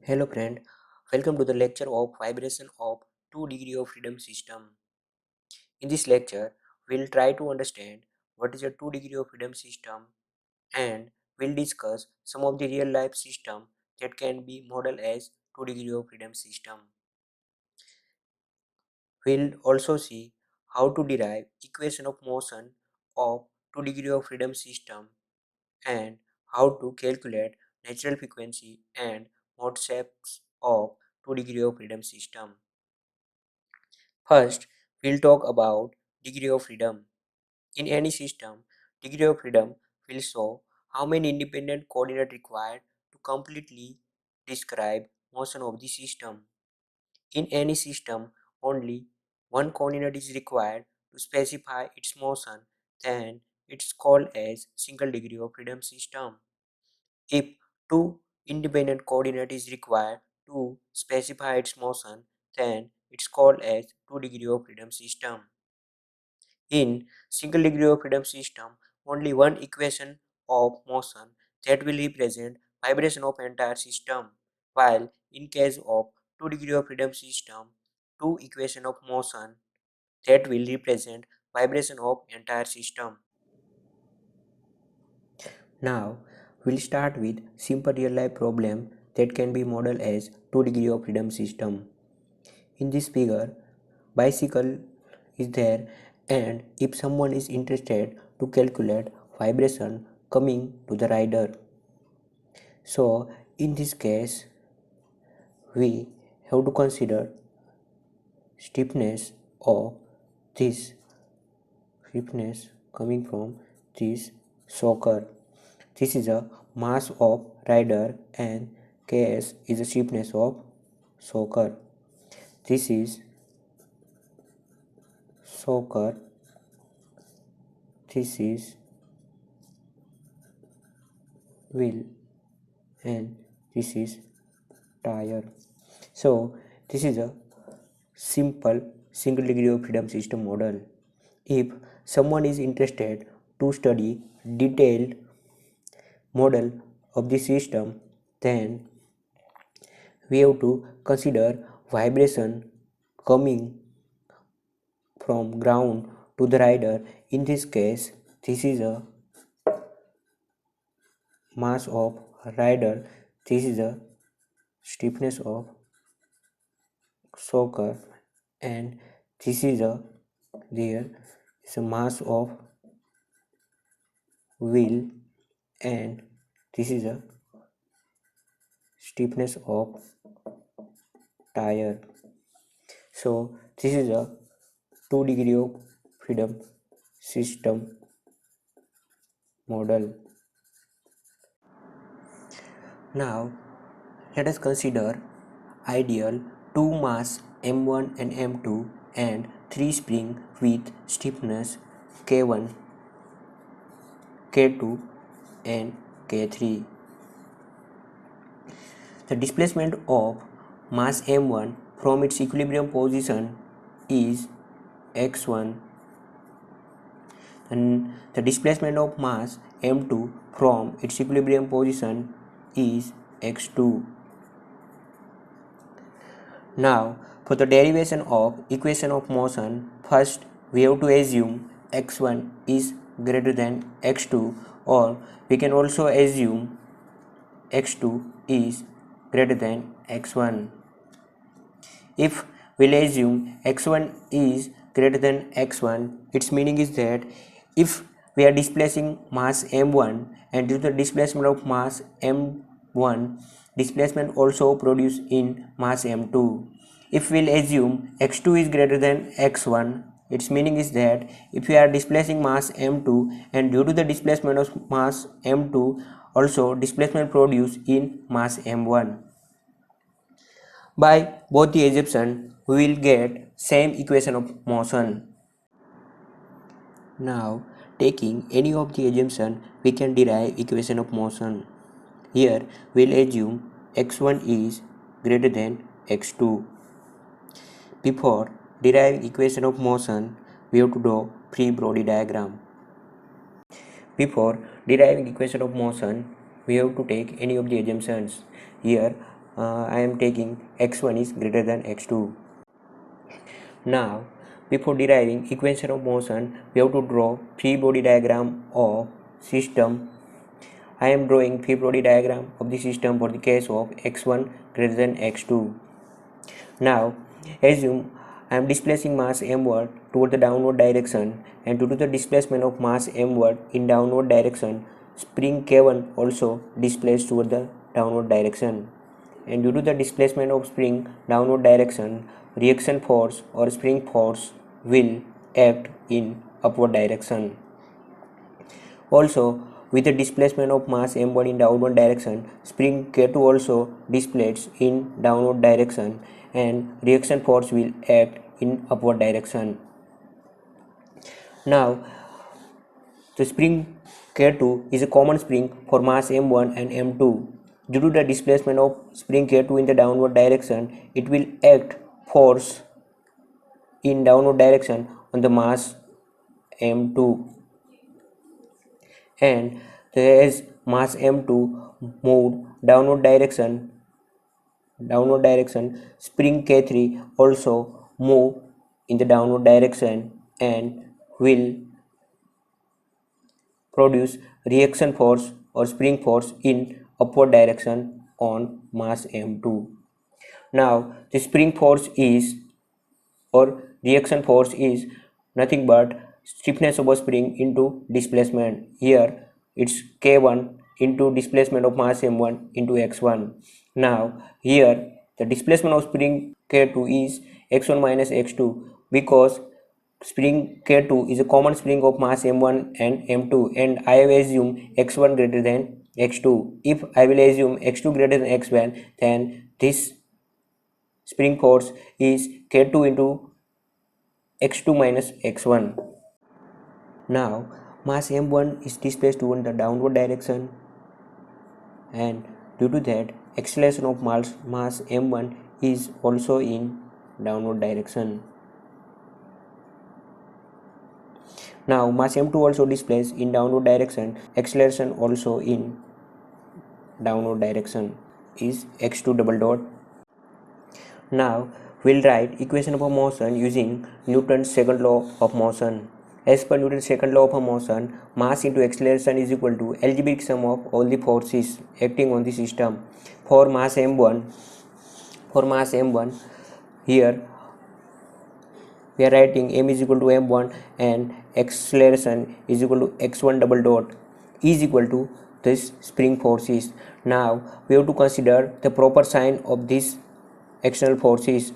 Hello friend, welcome to the lecture of vibration of 2 degree of freedom system. In this lecture, we'll try to understand what is a 2 degree of freedom system and we'll discuss some of the real life system that can be modeled as 2 degree of freedom system. We'll also see how to derive equation of motion of 2 degree of freedom system and how to calculate natural frequency and mode shapes of 2 degree of freedom system. First, we'll talk about degree of freedom. In any system, degree of freedom will show how many independent coordinates required to completely describe motion of the system. In any system, only one coordinate is required to specify its motion, then it's called as single degree of freedom system. If two independent coordinate is required to specify its motion, then it's called as two degree of freedom system. In single degree of freedom system, only one equation of motion that will represent vibration of entire system, while in case of two degree of freedom system, two equation of motion that will represent vibration of entire system. Now, we'll start with simple real life problem that can be modeled as 2 degree of freedom system. In this figure, bicycle is there and if someone is interested to calculate vibration coming to the rider. So, in this case, we have to consider stiffness of this stiffness coming from this shocker. This is a mass of rider and Ks is the stiffness of shocker. This is shocker. This is wheel and this is tire. So this is a simple single degree of freedom system model. If someone is interested to study detailed model of the system, then we have to consider vibration coming from ground to the rider. In this case, this is a mass of rider, this is a stiffness of shocker, and this is a there is a mass of wheel, and this is a stiffness of tire. So this is a 2 degree of freedom system model. Now let us consider ideal two mass M1 and M2 and three spring with stiffness K1, K2 and K3. The displacement of mass M1 from its equilibrium position is x1 and the displacement of mass M2 from its equilibrium position is x2. Now, for the derivation of equation of motion, first we have to assume x1 is greater than x2, or we can also assume x2 is greater than x1. If we'll assume x1 is greater than x1, its meaning is that if we are displacing mass m1 and due to the displacement of mass m1, displacement also produced in mass m2. If we'll assume x2 is greater than x1, its meaning is that if we are displacing mass m2 and due to the displacement of mass m2, also displacement produced in mass m1. By both the assumption, we will get same equation of motion. Now, taking any of the assumption, we can derive equation of motion. Here, we will assume x1 is greater than x2. Before deriving equation of motion, we have to draw free body diagram. Before deriving equation of motion, we have to take any of the assumptions. Here, I am taking x1 is greater than x2. Now, before deriving equation of motion, we have to draw free body diagram of system. I am drawing free body diagram of the system for the case of x1 greater than x2. Now, assume I am displacing mass mward toward the downward direction, and due to the displacement of mass mward in downward direction, spring K1 also displaced toward the downward direction. And due to the displacement of spring downward direction, reaction force or spring force will act in upward direction. Also, with the displacement of mass m1 in downward direction, spring K2 also displaces in downward direction and reaction force will act in upward direction. Now, the spring K2 is a common spring for mass m1 and m2. Due to the displacement of spring K2 in the downward direction, it will act force in downward direction on the mass m2, and as mass m2 moved downward direction, spring K3 also move in the downward direction and will produce reaction force or spring force in upward direction on mass m2. Now the spring force is or reaction force is nothing but stiffness of a spring into displacement. Here it's K1 into displacement of mass m1 into x1. Now here the displacement of spring K2 is x1 minus x2 because spring K2 is a common spring of mass m1 and m2, and I have assumed x1 greater than x2. If I will assume x2 greater than x1, then this spring force is K2 into x2 minus x1. Now mass m1 is displaced toward the downward direction, and due to that acceleration of mass m1 is also in downward direction. Now mass m2 also displaced in downward direction, acceleration also in downward direction is x2 double dot. Now we'll write equation of a motion using Newton's second law of motion. As per Newton's second law of motion, mass into acceleration is equal to algebraic sum of all the forces acting on the system. For mass m1, here we are writing m is equal to m1 and acceleration is equal to x1 double dot is equal to this spring forces. Now we have to consider the proper sign of these external forces.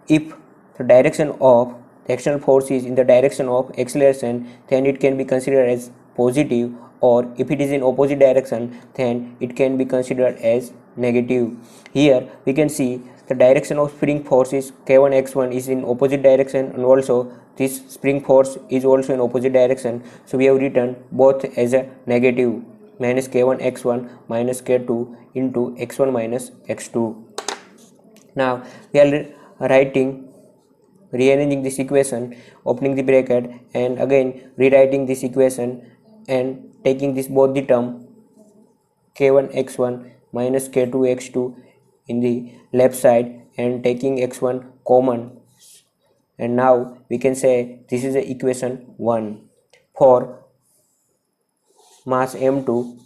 If the direction of the external force is in the direction of acceleration, then it can be considered as positive, or if it is in opposite direction, then it can be considered as negative. Here we can see the direction of spring force is K1 x1 is in opposite direction, and also this spring force is also in opposite direction, so we have written both as a negative, minus K1 x1 minus K2 into x1 minus x2. Now we are rearranging this equation, opening the bracket and again rewriting this equation and taking this both the term K1 x1 minus K2 x2 in the left side and taking x1 common, and now we can say this is the equation 1. For mass m2,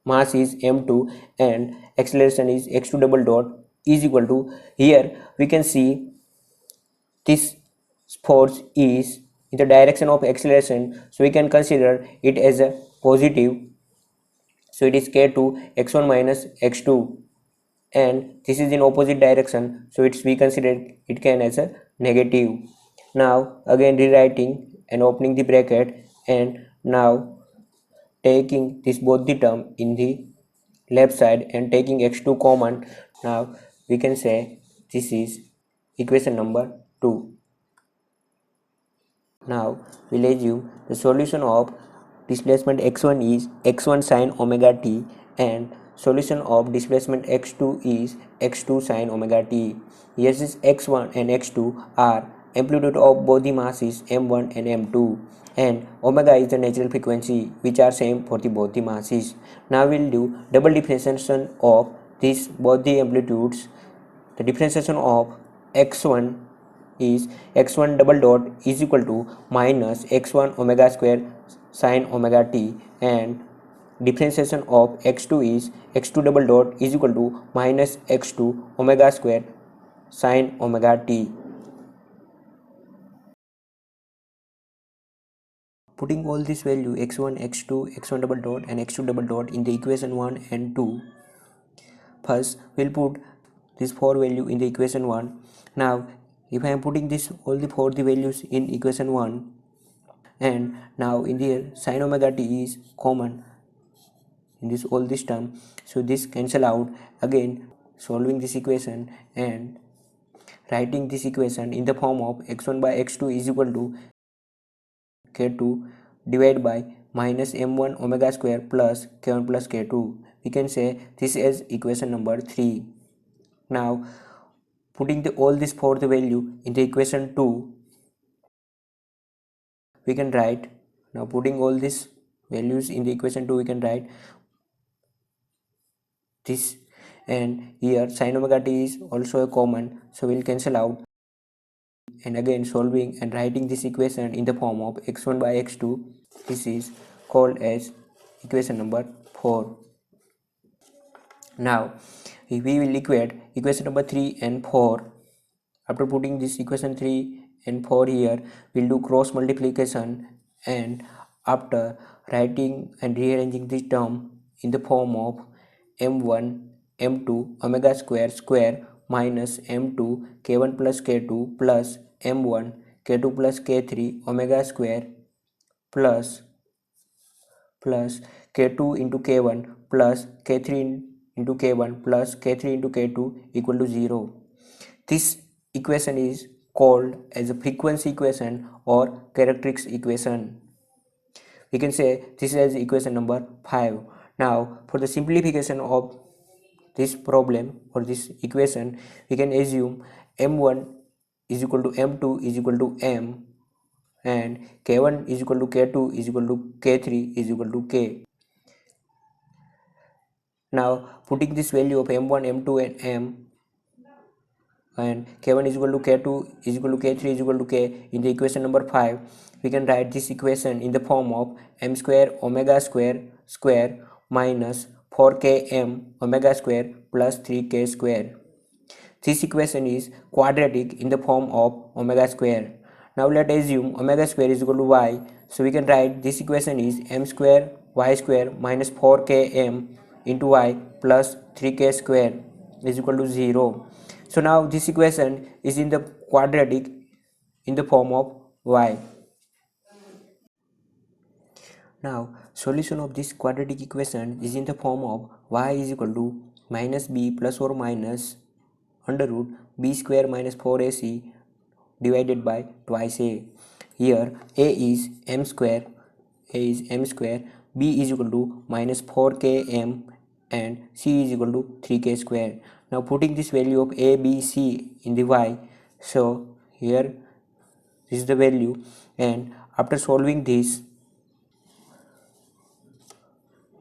mass is m2 and acceleration is x2 double dot is equal to, here we can see this force is in the direction of acceleration, so we can consider it as a positive, so it is K2 x1 minus x2, and this is in opposite direction, so it's we consider it can as a negative. Now again rewriting and opening the bracket and now taking this both the term in the left side and taking x2 common, now we can say this is equation number 2. Now we'll assume the solution of displacement x1 is x1 sine omega t and solution of displacement x2 is x2 sine omega t. Here is x1 and x2 are amplitude of both the masses m1 and m2, and omega is the natural frequency which are same for the both the masses. Now we'll do double differentiation of these both the amplitudes. The differentiation of x1 is x1 double dot is equal to minus x1 omega square sine omega t, and differentiation of x2 is x2 double dot is equal to minus x2 omega square sine omega t. Putting all this value x1, x2, x1 double dot and x2 double dot in the equation 1 and 2. First, we'll put this 4 value in the equation 1. Now, if I am putting this all the 4 the values in equation 1, and now in the sin omega t is common in this all this term, so this cancel out. Again, solving this equation and writing this equation in the form of x1 by x2 is equal to k2 divided by minus m1 omega square plus k1 plus k2. We can say this is equation number 3. Now putting all this for the value in the equation 2, we can write, now putting all these values in the equation 2, we can write this, and here sin omega t is also a common, so we'll cancel out. And again solving and writing this equation in the form of x1 by x2, this is called as equation number 4. Now we will equate equation number 3 and 4. After putting this equation 3 and 4 here, we'll do cross multiplication, and after writing and rearranging this term in the form of m1 m2 omega square minus m2 k1 plus k2 plus m1 k2 plus k3 omega square plus k2 into k1 plus k3 into k1 plus k3 into k2 equal to 0. This equation is called as a frequency equation or characteristics equation. We can say this is equation number 5. Now for the simplification of this problem or this equation, we can assume m1 is equal to m2 is equal to m, and k1 is equal to k2 is equal to k3 is equal to k. Now putting this value of m1 m2 and m, and k1 is equal to k2 is equal to k3 is equal to k in the equation number 5, we can write this equation in the form of m square omega square minus 4km omega square plus 3k square. This equation is quadratic in the form of omega square. Now let us assume omega square is equal to y, so we can write this equation is m square y square minus 4km into y plus 3k square is equal to 0. So now this equation is in the quadratic in the form of y. Now solution of this quadratic equation is in the form of y is equal to minus b plus or minus under root b square minus 4ac divided by twice a. Here a is m square, b is equal to minus 4km, and c is equal to 3k square. Now putting this value of a, b, c in the y, so here this is the value, and after solving this,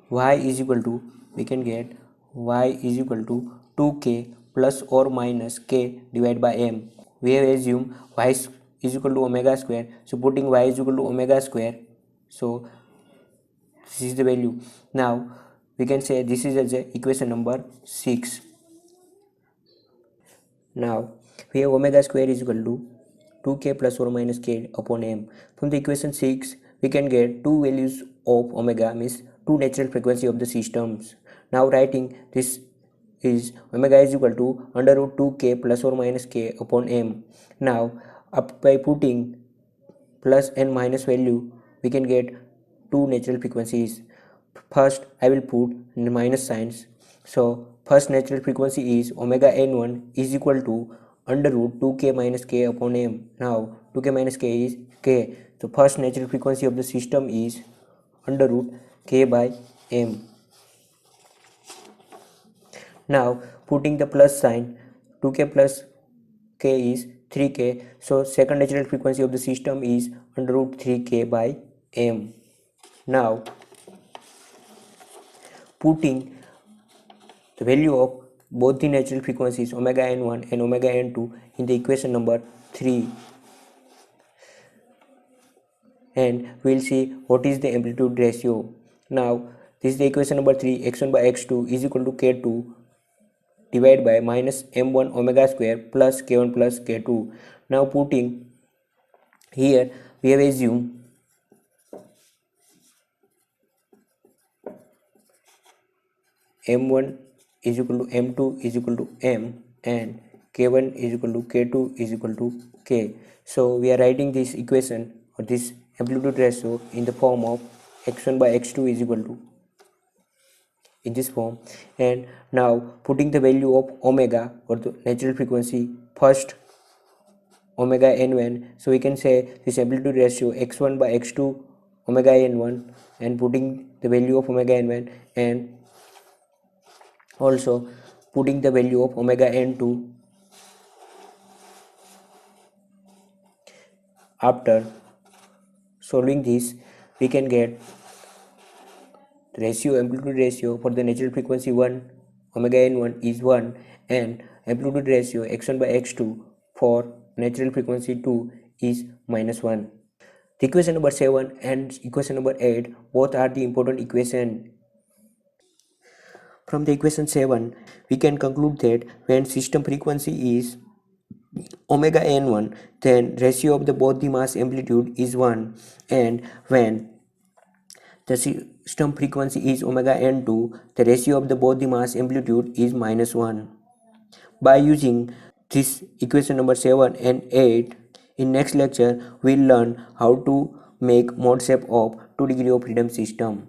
y is equal to, we can get y is equal to 2k plus or minus k divided by m. We have assumed y is equal to omega square, so putting y is equal to omega square, so this is the value. Now we can say this is as a equation number 6. Now we have omega square is equal to 2k plus or minus k upon m. From the equation 6, we can get two values of omega, means two natural frequency of the systems. Now writing this is omega is equal to under root 2k plus or minus k upon m. Now up by putting plus and minus value, we can get two natural frequencies. First I will put minus signs, so first natural frequency is omega n1 is equal to under root 2k minus k upon m. Now 2k minus k is k, so first natural frequency of the system is under root k by m. Now putting the plus sign, 2k plus k is 3k, so second natural frequency of the system is under root 3k by m. Now putting the value of both the natural frequencies omega n1 and omega n2 in the equation number 3, and we'll see what is the amplitude ratio. Now this is the equation number 3, x1 by x2 is equal to k2 divided by minus m1 omega square plus k1 plus k2. Now putting here, we have assumed m1 is equal to m2 is equal to m and k1 is equal to k2 is equal to k. So we are writing this equation or this amplitude ratio in the form of x1 by x2 is equal to in this form. And now putting the value of omega or the natural frequency first omega n1, so we can say this amplitude ratio x1 by x2 omega n1, and putting the value of omega n1 and also putting the value of omega n2. After solving this, we can get the ratio amplitude ratio for the natural frequency 1 omega n1 is 1 and amplitude ratio x1 by x2 for natural frequency 2 is minus 1. The equation number 7 and equation number 8 both are the important equation. From the equation 7, we can conclude that when system frequency is omega n1, then ratio of the both the mass amplitude is 1, and when the system frequency is omega n2, the ratio of the both the mass amplitude is minus 1. By using this equation number 7 and 8, in next lecture we'll learn how to make mode shape of 2 degree of freedom system.